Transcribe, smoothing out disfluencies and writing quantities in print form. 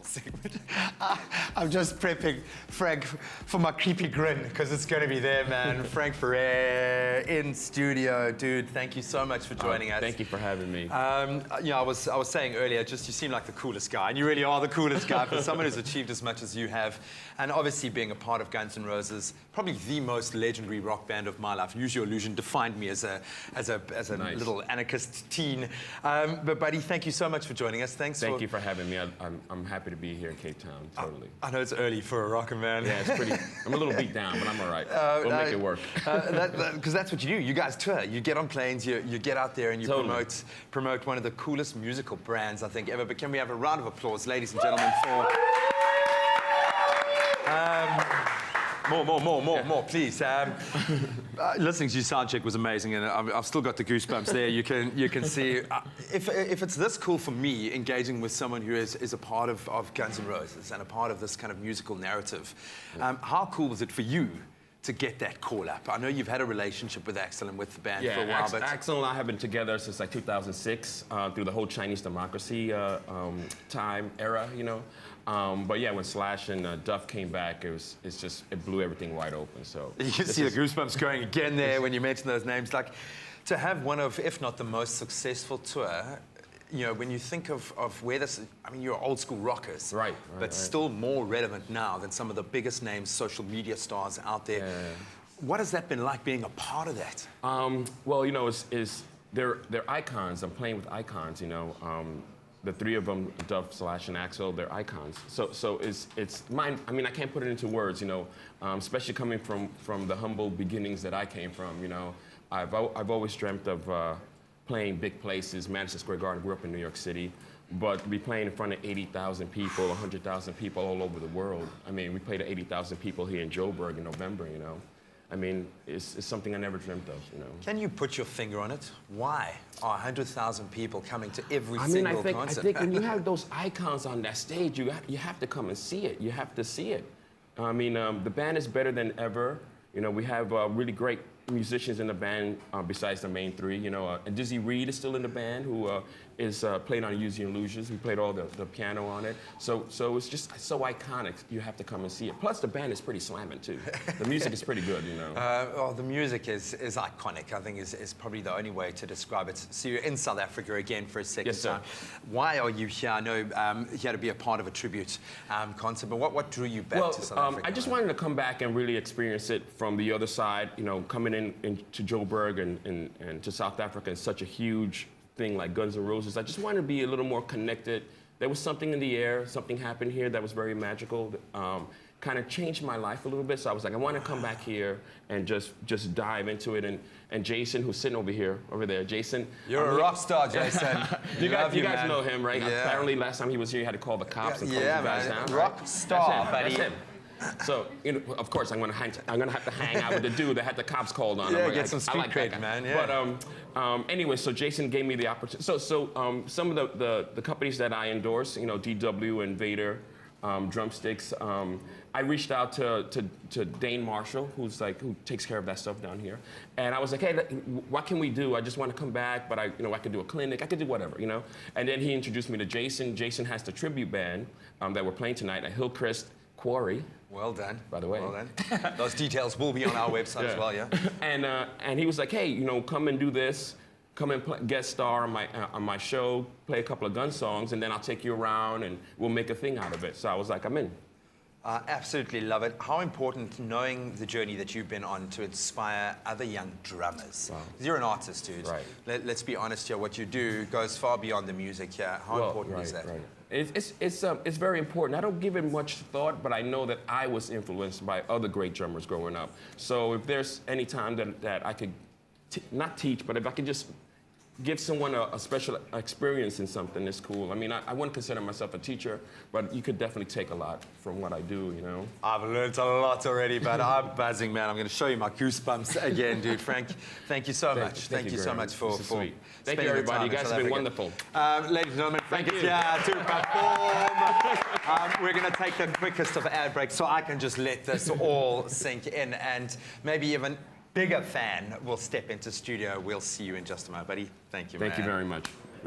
segment. I'm just prepping Frank for my creepy grin, because it's going to be there, man. Frank Ferrer in studio. Dude, thank you so much for joining us. Thank you for having me. You know, I was saying earlier, just you seem like the coolest guy, and you really are the coolest guy for someone who's achieved as much as you have. And obviously being a part of Guns N' Roses, probably the most legendary rock band of my life. Use Your Illusion defined me as a Nice. little anarchist teen. But buddy, thank you so much for joining us. Thank you for having me. I'm happy to be here in Cape Town, totally. I know it's early for a rocker, man. Yeah, it's pretty, I'm a little beat down, but I'm all right. We'll make it work. Because that's what you do. You guys tour. You get on planes, you get out there and you Totally. promote one of the coolest musical brands, I think, ever. But can we have a round of applause, ladies and gentlemen, for... More, please. Listening to you sound check was amazing, and I've still got the goosebumps there. You can see. If it's this cool for me, engaging with someone who is a part of Guns N' Roses and a part of this kind of musical narrative, how cool was it for you to get that call up? I know you've had a relationship with Axl and with the band for a while, but... Axl and I have been together since like 2006, through the whole Chinese democracy era, you know. But yeah, when Slash and Duff came back, it blew everything wide open. So you can see the goosebumps going again there when you mention those names. Like, to have one of, if not the most successful tour, you know, when you think of where this, I mean, you're old school rockers, but still more relevant now than some of the biggest names, social media stars out there. Yeah. What has that been like, being a part of that? Well, you know, they're icons. I'm playing with icons, you know. The three of them, Duff, Slash, and Axl, they're icons. So it's mine. I mean, I can't put it into words, you know, especially coming from the humble beginnings that I came from, you know. I've always dreamt of playing big places. Madison Square Garden, grew up in New York City, but to be playing in front of 80,000 people, 100,000 people all over the world. I mean, we played to 80,000 people here in Joburg in November, you know. I mean, it's something I never dreamt of, you know. Can you put your finger on it? Why are 100,000 people coming to every single concert? I think when you have those icons on that stage, you have to come and see it. You have to see it. I mean, the band is better than ever. You know, we have really great musicians in the band besides the main three. You know, and Dizzy Reed is still in the band, who is played on Use Your Illusions. We played all the piano on it. So it's just so iconic. You have to come and see it. Plus, the band is pretty slamming too. The music is pretty good, you know. Well, the music is iconic. I think is probably the only way to describe it. So you're in South Africa again for a second Yes, sir. time. Why are you here? I know you had to be a part of a tribute concert, but what drew you back to South Africa? I just wanted to come back and really experience it from the other side. You know, coming into Joburg and to South Africa is such a huge thing like Guns N' Roses. I just wanted to be a little more connected. There was something in the air, something happened here that was very magical. Kind of changed my life a little bit. So I was like, I want to come back here and just dive into it. And Jason, who's sitting over there, Jason. You're a rock star, Jason. you guys know him, right? Yeah. Apparently, last time he was here, he had to call the cops and close you guys down. Rock star, buddy. That's him. So, you know, of course, I'm gonna have to hang out with the dude that had the cops called on him. Yeah, get some street cred, man. Yeah. But anyway, so Jason gave me the opportunity. So some of the companies that I endorse, you know, DW and Vader, Drumsticks. I reached out to Dane Marshall, who takes care of that stuff down here, and I was like, hey, what can we do? I just want to come back, but I could do a clinic, I could do whatever, you know. And then he introduced me to Jason. Jason has the tribute band that we're playing tonight at Hillcrest Quarry. Well done. By the way. Well done. Those details will be on our website as well, yeah? And he was like, hey, you know, come and do this. Come and guest star on my show, play a couple of gun songs, and then I'll take you around and we'll make a thing out of it. So I was like, I'm in. I absolutely love it. How important, knowing the journey that you've been on, to inspire other young drummers? Wow. You're an artist, dude. Right. Let's be honest here. What you do goes far beyond the music here. How important is that? Right. It's very important. I don't give it much thought, but I know that I was influenced by other great drummers growing up. So if there's any time that I could not teach, but if I could just give someone a special experience in something, it's cool. I mean, I wouldn't consider myself a teacher, but you could definitely take a lot from what I do, you know? I've learned a lot already, but I'm buzzing, man. I'm going to show you my goosebumps again, dude. Frank, thank you so much. Thank you so much for Thank spending you, everybody. the time You guys have been wonderful. Ladies and gentlemen, Frank is here to perform. We're going to take the quickest of ad breaks so I can just let this all sink in, and maybe even bigger fan will step into studio. We'll see you in just a moment, buddy. Thank you, man. Thank you very much.